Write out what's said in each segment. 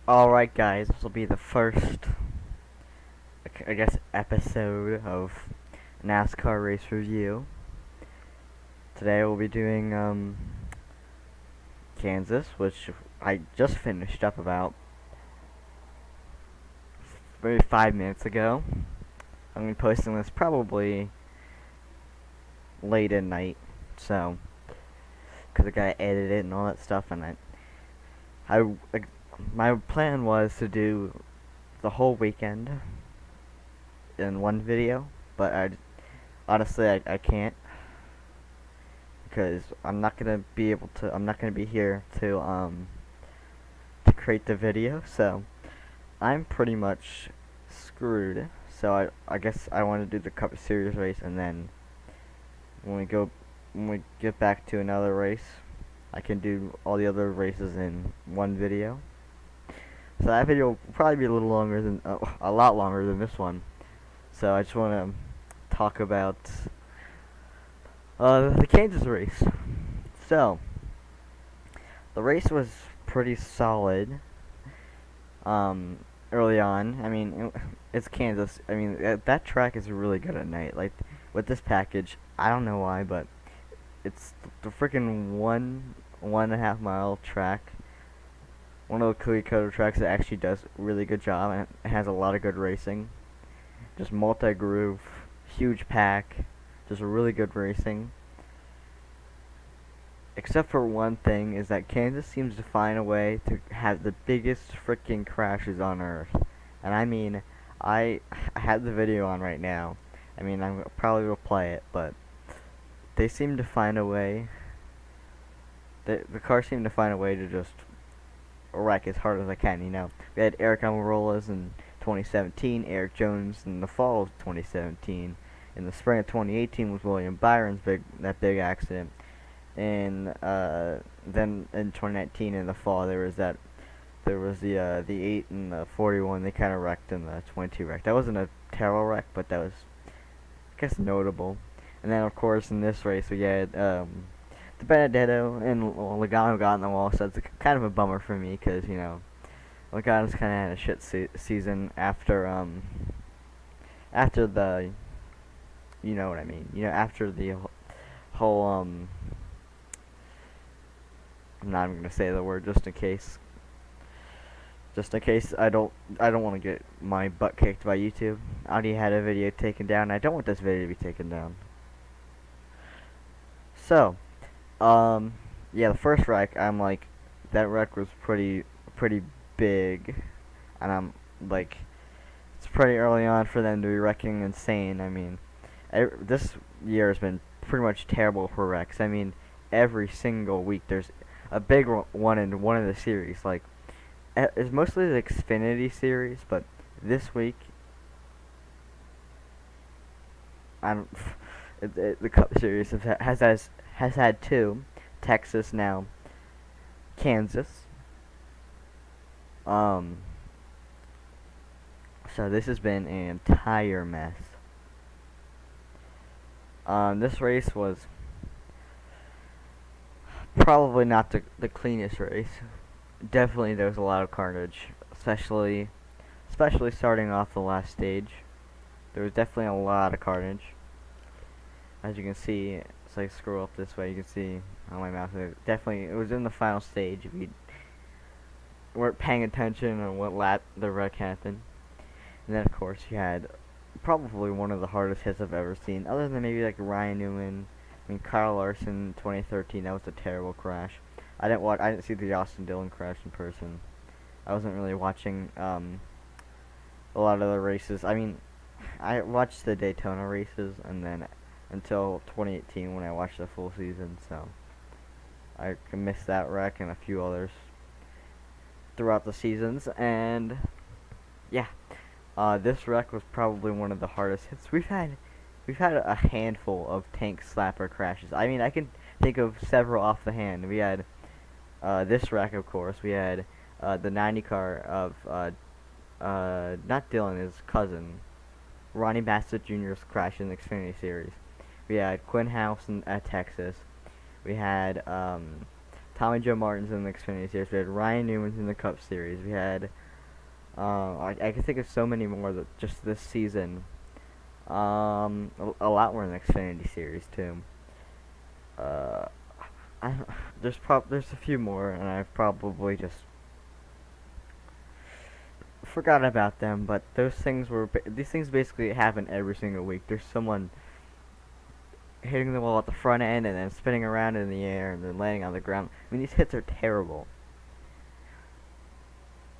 Alright guys, this will be the first, I guess, episode of NASCAR Race Review. Today we'll be doing, Kansas, which I just finished up about maybe 5 minutes ago. I'm going to be posting this probably late at night, so, because I gotta edit it and all that stuff, and my plan was to do the whole weekend in one video, but honestly, I can't, because I'm not gonna be here to create the video, so I'm pretty much screwed. So I guess I want to do the Cup Series race, and then when we get back to another race, I can do all the other races in one video. So that video will probably be a lot longer than this one. So I just want to talk about the Kansas race. So the race was pretty solid. Early on, I mean, it's Kansas. I mean, that track is really good at night. Like with this package, I don't know why, but it's the freaking 1.5 mile track. One of the cookie cutter tracks that actually does a really good job, and it has a lot of good racing. Just multi-groove, huge pack, just really good racing. Except for one thing, is that Kansas seems to find a way to have the biggest freaking crashes on Earth. And I mean, I have the video on right now. I mean, I'm probably will play it, but they seem to find a way. The cars seem to find a way to just wreck as hard as I can. You know, we had Eric Almirola in 2017, Eric Jones in the fall of 2017. In the spring of 2018 was William Byron's big accident. And then in 2019 in the fall there was the 8 and the 41. They kind of wrecked, in the 22 wreck. That wasn't a terrible wreck, but that was, I guess, notable. And then of course in this race we had the Benedetto and Logano got in the wall, so it's kind of a bummer for me, because you know Logano's kind of had a shit season after the, you know what I mean, after the whole I'm not even gonna say the word just in case. Just in case I don't want to get my butt kicked by YouTube. I already had a video taken down. I don't want this video to be taken down. So, yeah, the first wreck, I'm like, that wreck was pretty big, and I'm like, it's pretty early on for them to be wrecking insane. I mean, this year has been pretty much terrible for wrecks. I mean, every single week there's a big one in one of the series. Like, it's mostly the Xfinity series, but this week, the Cup Series has had two, Texas now, Kansas. So this has been an entire mess. This race was probably not the cleanest race. Definitely there was a lot of carnage, especially starting off the last stage. There was definitely a lot of carnage. As you can see, so I scroll up this way, you can see on my mouse, it was in the final stage. If you weren't paying attention on what lap the wreck happened. And then of course you had probably one of the hardest hits I've ever seen, other than maybe like Ryan Newman. I mean, Kyle Larson, 2013, that was a terrible crash. I didn't see the Austin Dillon crash in person. I wasn't really watching a lot of the races. I mean, I watched the Daytona races, and then until 2018 when I watched the full season, so I missed that wreck and a few others throughout the seasons. And yeah, this wreck was probably one of the hardest hits. We've had a handful of tank slapper crashes. I mean, I can think of several off the hand. We had this wreck, of course. We had the 90 car of not Dillon, his cousin, Ronnie Bassett Jr.'s crash in the Xfinity Series. We had Quinn House at Texas. We had Tom Tommy Joe Martins in the Xfinity Series. We had Ryan Newman's in the Cup Series. We had I can think of so many more that just this season. A lot more in the Xfinity Series too. Uh, I there's a few more, and I've probably just forgot about them. But these things basically happen every single week. There's someone hitting the wall at the front end and then spinning around in the air and then landing on the ground. I mean, these hits are terrible.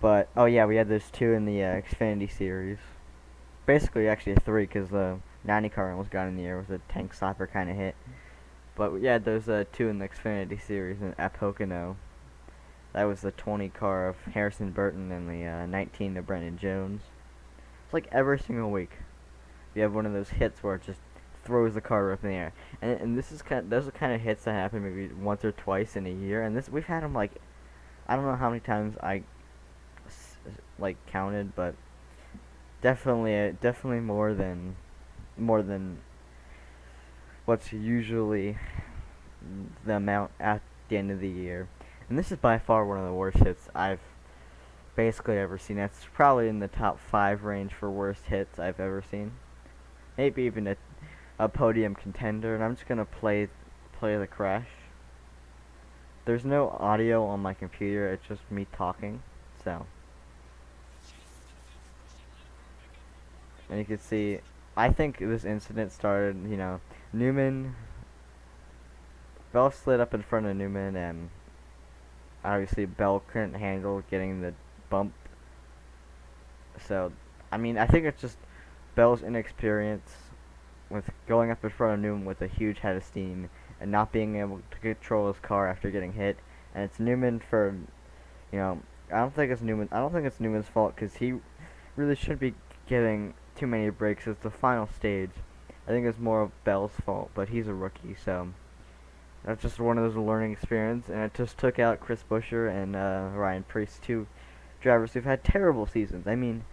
But oh yeah, we had those two in the Xfinity Series. Basically, actually three, because the 90 car almost got in the air with a tank stopper kind of hit. But yeah, those two in the Xfinity Series at Pocono. That was the 20 car of Harrison Burton and the 19 of Brendan Jones. It's like every single week you have one of those hits where it just throws the car up in the air. And those are kind of hits that happen maybe once or twice in a year. And we've had them like, I don't know how many times I like counted, but definitely more than what's usually the amount at the end of the year. And this is by far one of the worst hits I've basically ever seen. That's probably in the top 5 range for worst hits I've ever seen. Maybe even a podium contender. And I'm just gonna play the crash. There's no audio on my computer. It's just me talking. So, and you can see, I think this incident started. Bell slid up in front of Newman, and obviously Bell couldn't handle getting the bump. So, I mean, I think it's just Bell's inexperience with going up in front of Newman with a huge head of steam and not being able to control his car after getting hit. And it's Newman for, I don't think it's Newman's fault, because he really shouldn't be getting too many breaks. It's the final stage. I think it's more of Bell's fault, but he's a rookie, so that's just one of those learning experiences. And it just took out Chris Buescher and Ryan Preece, two drivers who've had terrible seasons. I mean,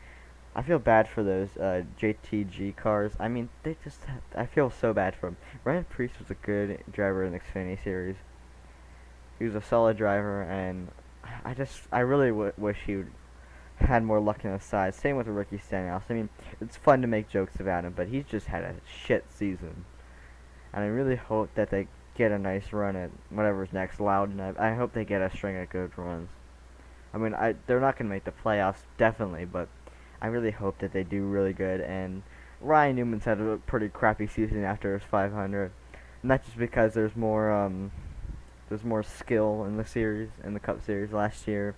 I feel bad for those JTG cars. I mean, I feel so bad for them. Ryan Preece was a good driver in the Xfinity Series. He was a solid driver, and I really wish he had more luck in his side. Same with Ricky Stenhouse. I mean, it's fun to make jokes about him, but he's just had a shit season. And I really hope that they get a nice run at whatever's next, Loudon. I hope they get a string of good runs. I mean, they're not going to make the playoffs, definitely, but I really hope that they do really good. And Ryan Newman's had a pretty crappy season after his 500. Not just because there's more skill in the Cup Series last year.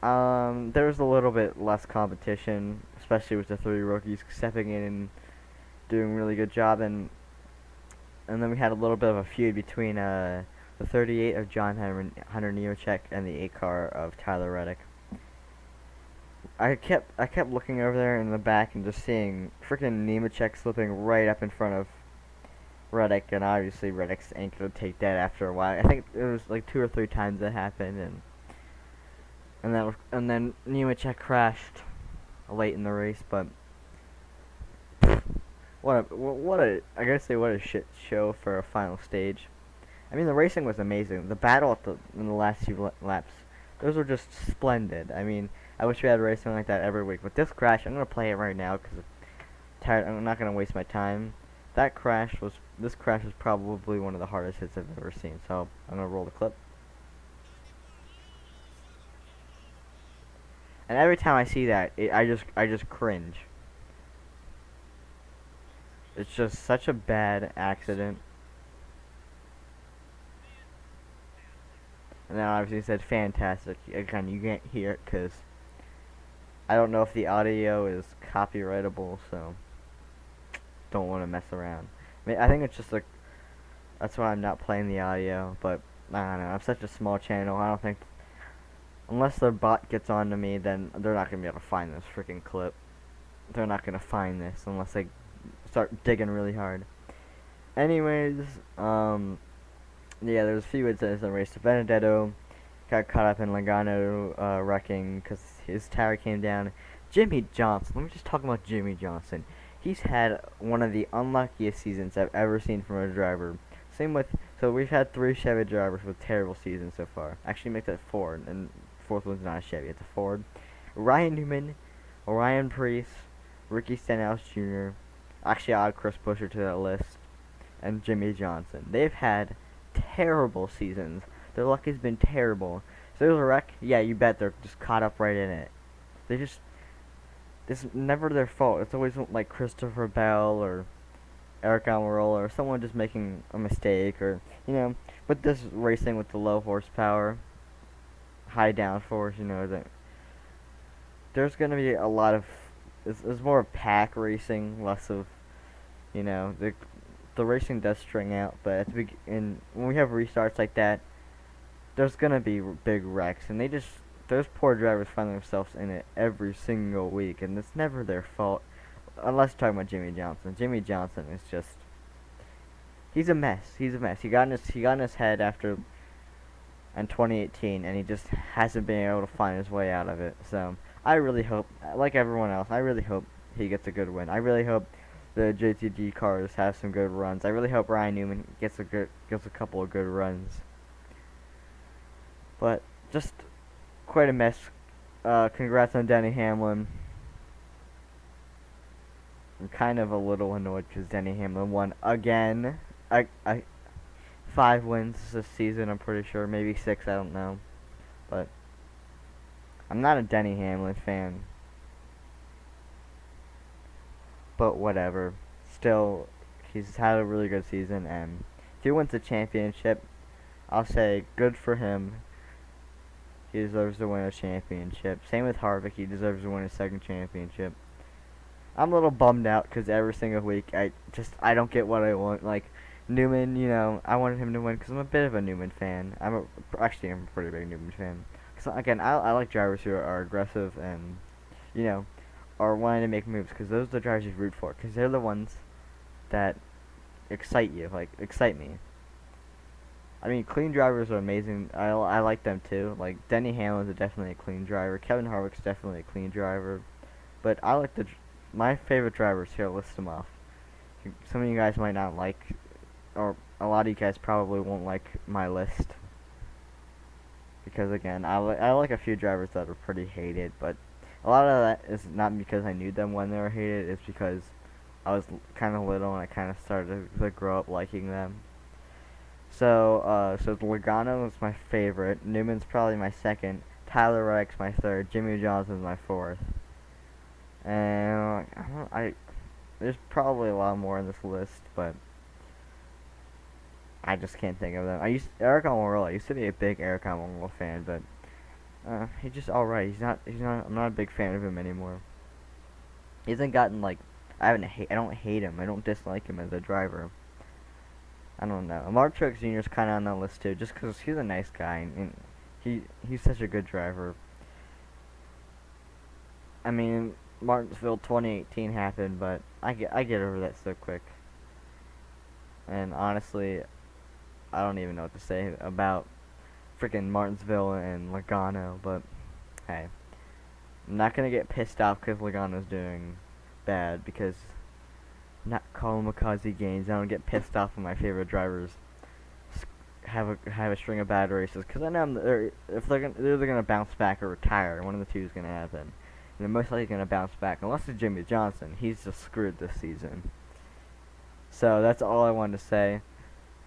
There was a little bit less competition, especially with the 3 rookies stepping in and doing a really good job. And then we had a little bit of a feud between the 38 of John Hunter Nemechek and the 8 car of Tyler Reddick. I kept looking over there in the back and just seeing freaking Nemechek slipping right up in front of Reddick, and obviously Reddick's ain't gonna take that after a while. I think it was like 2 or 3 times that happened, and then Nemechek crashed late in the race. But what a shit show for a final stage. I mean, the racing was amazing. The battle in the last few laps, those were just splendid. I mean, I wish we had racing like that every week. But this crash, I'm gonna play it right now because I'm tired. I'm not gonna waste my time. This crash was probably one of the hardest hits I've ever seen. So I'm gonna roll the clip. And every time I see that, I just cringe. It's just such a bad accident. And then obviously it said fantastic. Again, you can't hear it because I don't know if the audio is copyrightable, so don't want to mess around. I mean, I think it's just like, that's why I'm not playing the audio, but I don't know. I'm such a small channel. I don't think, unless their bot gets on to me, then they're not going to be able to find this freaking clip. They're not going to find this unless they start digging really hard. Anyways, yeah, there's a few incidents in the race. Benedetto got caught up in Logano wrecking because his tire came down. Jimmy Johnson, let me just talk about Jimmy Johnson. He's had one of the unluckiest seasons I've ever seen from a driver. Same with So we've had 3 Chevy drivers with terrible seasons so far. Actually, make that 4, and fourth one's not a Chevy, it's a Ford. Ryan Newman, Ryan Preece, Ricky Stenhouse Jr. Actually, I'll add Chris Buescher to that list, and Jimmy Johnson. They've had terrible seasons. Their luck has been terrible. So there's a wreck, yeah, you bet they're just caught up right in it. They just, it's never their fault. It's always like Christopher Bell or Eric Almirola or someone just making a mistake, or, you know, with this racing with the low horsepower, high downforce, you know, that there's going to be a lot of, it's more of pack racing, less of, you know, the racing does string out, but at the when we have restarts like that, there's going to be big wrecks, and those poor drivers find themselves in it every single week, and it's never their fault. Unless you're talking about Jimmy Johnson. Jimmy Johnson is just, he's a mess. He's a mess. He got in his head in 2018, and he just hasn't been able to find his way out of it. So I really hope, like everyone else, I really hope he gets a good win. I really hope the JTG cars have some good runs. I really hope Ryan Newman gets a couple of good runs. But just quite a mess. Congrats on Denny Hamlin. I'm kind of a little annoyed because Denny Hamlin won again. 5 wins this season, I'm pretty sure. Maybe 6, I don't know. But I'm not a Denny Hamlin fan. But whatever. Still, he's had a really good season, and if he wins the championship, I'll say good for him. He deserves to win a championship. Same with Harvick, he deserves to win his 2nd championship. I'm a little bummed out because every single week I don't get what I want. Like Newman, you know, I wanted him to win because I'm a bit of a Newman fan. I'm a pretty big Newman fan. Because again, I like drivers who are aggressive and, you know, are wanting to make moves, because those are the drivers you root for, because they're the ones that excite you, like excite me. I mean, clean drivers are amazing. I like them too. Like Denny Hamlin's definitely a clean driver. Kevin Harvick's definitely a clean driver. But I like my favorite drivers here. I'll list them off. Some of you guys might not like, or a lot of you guys probably won't like my list, because again, I like a few drivers that are pretty hated, but a lot of that is not because I knew them when they were hated. It's because I was kind of little and I kind of started to grow up liking them. So Logano is my favorite. Newman's probably my 2nd. Tyler Reddick's my 3rd. Jimmy Johnson's my 4th. And there's probably a lot more in this list, but I just can't think of them. Eric Almirola. I used to be a big Eric Almirola fan, but he's just alright. I'm not a big fan of him anymore. He hasn't gotten, like, I don't hate him. I don't dislike him as a driver. I don't know. Mark Truex Jr. is kind of on that list too, just because he's a nice guy and he's such a good driver. I mean, Martinsville 2018 happened, but I get over that so quick. And honestly, I don't even know what to say about freaking Martinsville and Logano, but hey, I'm not gonna get pissed off because Logano's doing bad, because not kamikaze games. I don't get pissed off when my favorite drivers have a string of bad races, because I know they're either gonna bounce back or retire. One of the two is gonna happen. And they're most likely gonna bounce back, unless it's Jimmy Johnson. He's just screwed this season. So that's all I wanted to say.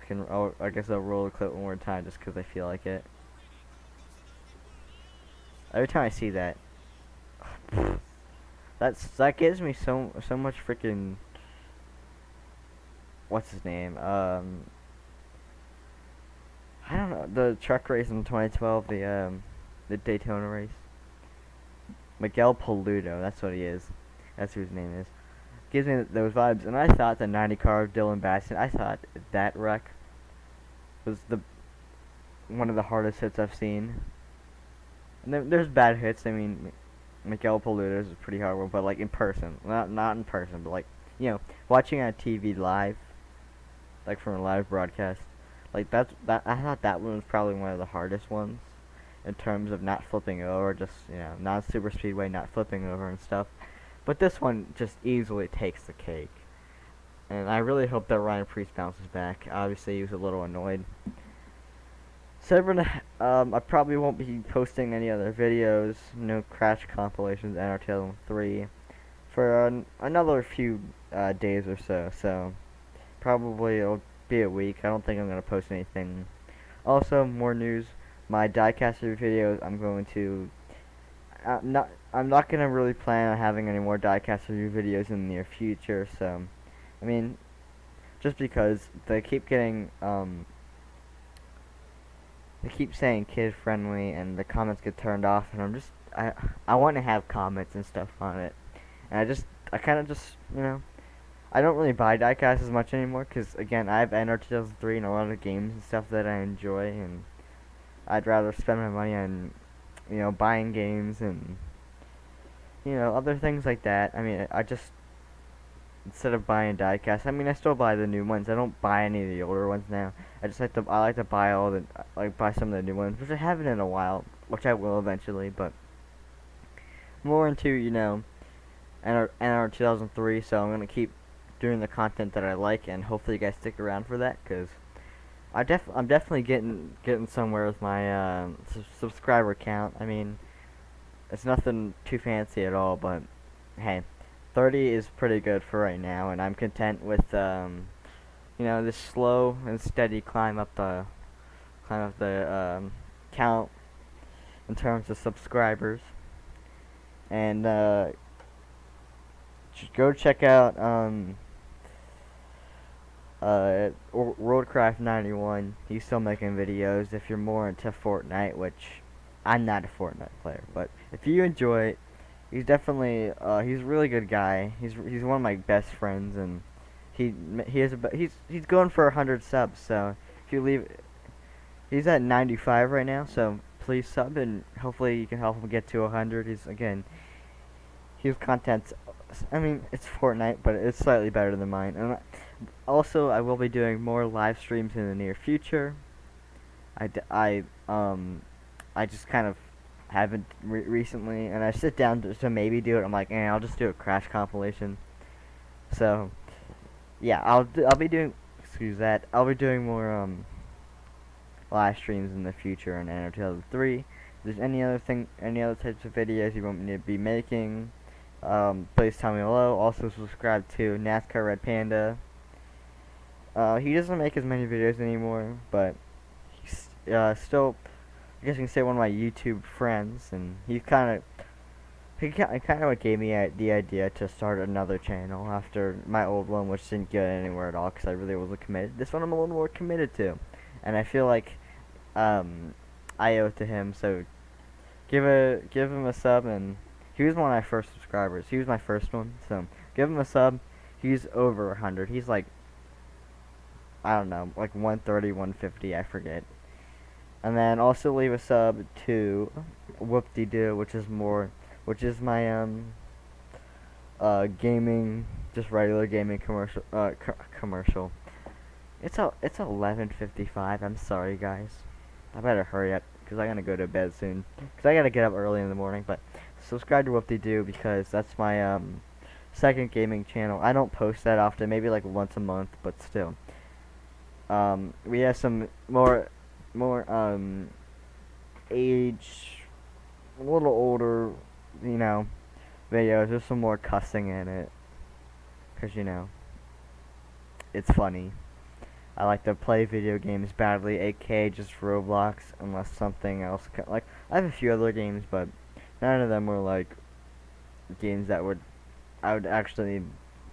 I guess I'll roll the clip one more time just because I feel like it. Every time I see that, that gives me so much freaking, what's his name? I don't know, the truck race in 2012, the Daytona race. Miguel Paludo, that's what he is. That's who his name is. Gives me those vibes, and I thought the 90 car of Dylan Bassett, I thought that wreck was one of the hardest hits I've seen. And there's bad hits. I mean, Miguel Paludo is a pretty hard one, but like in person, not in person, but like, you know, watching on TV live, like from a live broadcast, like I thought that one was probably one of the hardest ones in terms of not flipping over, just, you know, non-super speedway, not flipping over and stuff. But this one just easily takes the cake. and I really hope that Ryan Priest bounces back. Obviously, he was a little annoyed. So I probably won't be posting any other videos, no Crash compilations, NR 3, for another few days or so. So probably it'll be a week. I don't think I'm gonna post anything. Also, more news. My Diecaster videos, I'm not gonna really plan on having any more Diecast review videos in the near future. So, I mean, just because they keep getting they keep saying kid friendly, and the comments get turned off, and I want to have comments and stuff on it, and I kind of just I don't really buy Diecast as much anymore, because again, I have NR 2003 and a lot of games and stuff that I enjoy, and I'd rather spend my money on buying games and other things like that. I mean, I just instead of buying diecast, I mean, I still buy the new ones. I don't buy any of the older ones now. I like to buy buy some of the new ones, which I haven't in a while, which I will eventually, but more into, NR 2003, so I'm gonna keep doing the content that I like, and hopefully you guys stick around for that, cause I'm definitely getting somewhere with my subscriber count. I mean, it's nothing too fancy at all, but hey, 30 is pretty good for right now, and I'm content with this slow and steady climb up the count in terms of subscribers. And go check out Roadcraft 91. He's still making videos if you're more into Fortnite, which I'm not a Fortnite player, but if you enjoy it, he's definitely he's a really good guy. He's one of my best friends, and he's going for 100 subs. So if you leave, he's at 95 right now. So please sub, and hopefully you can help him get to 100. His content's, I mean, it's Fortnite, but it's slightly better than mine. And also, I will be doing more live streams in the near future. I just kind of haven't recently, and I sit down to maybe do it. I'm like, I'll just do a Crash compilation. So, yeah, I'll be doing, excuse that, I'll be doing more live streams in the future on NR 2003. If there's any other types of videos you want me to be making, please tell me below. Also subscribe to NASCAR Red Panda. He doesn't make as many videos anymore, but he's still, I guess you can say, one of my YouTube friends, and he kind of what gave me the idea to start another channel after my old one, which didn't get anywhere at all because I really wasn't committed. This one I'm a little more committed to, and I feel like I owe it to him. So give him a sub, and he was one of my first subscribers. He was my first one, so give him a sub. He's over 100. He's like, I don't know, like 130, 150, I forget. And then also leave a sub to Whoop-De-Doo, which is my gaming, just regular gaming commercial. It's 11:55. I'm sorry, guys. I better hurry up because I gotta go to bed soon. Because I gotta get up early in the morning. But subscribe to Whoop-De-Doo because that's my second gaming channel. I don't post that often, maybe like once a month, but still. We have some more age, a little older, videos. There's some more cussing in it, cause it's funny. I like to play video games badly, aka just Roblox, unless something else. Like, I have a few other games, but none of them were like games that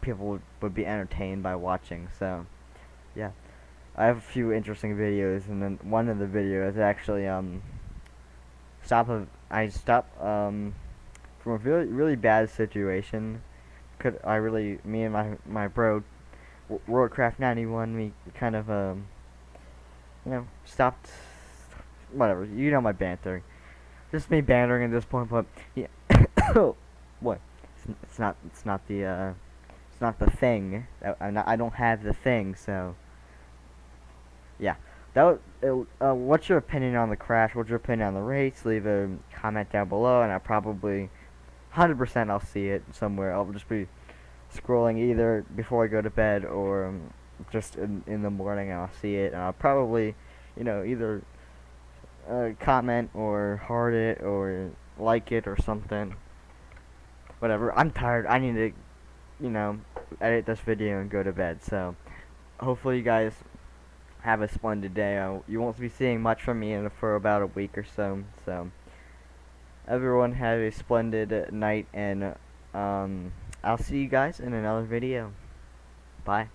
people would be entertained by watching. So, yeah. I have a few interesting videos, and then one of the videos actually I stopped from a really bad situation. Me and my bro Roadcraft 91, we kind of stopped. Whatever, my banter. Just me bantering at this point, but yeah. What? It's not the thing. I don't have the thing, so. Yeah, what's your opinion on the crash? What's your opinion on the race? Leave a comment down below, and I probably 100% I'll see it somewhere. I'll just be scrolling either before I go to bed or just in the morning. I'll see it, and I'll probably, either comment or heart it or like it or something. Whatever. I'm tired. I need to, you know, edit this video and go to bed. So hopefully you guys have a splendid day. You won't be seeing much from me for about a week or so. So everyone have a splendid night, and I'll see you guys in another video. Bye.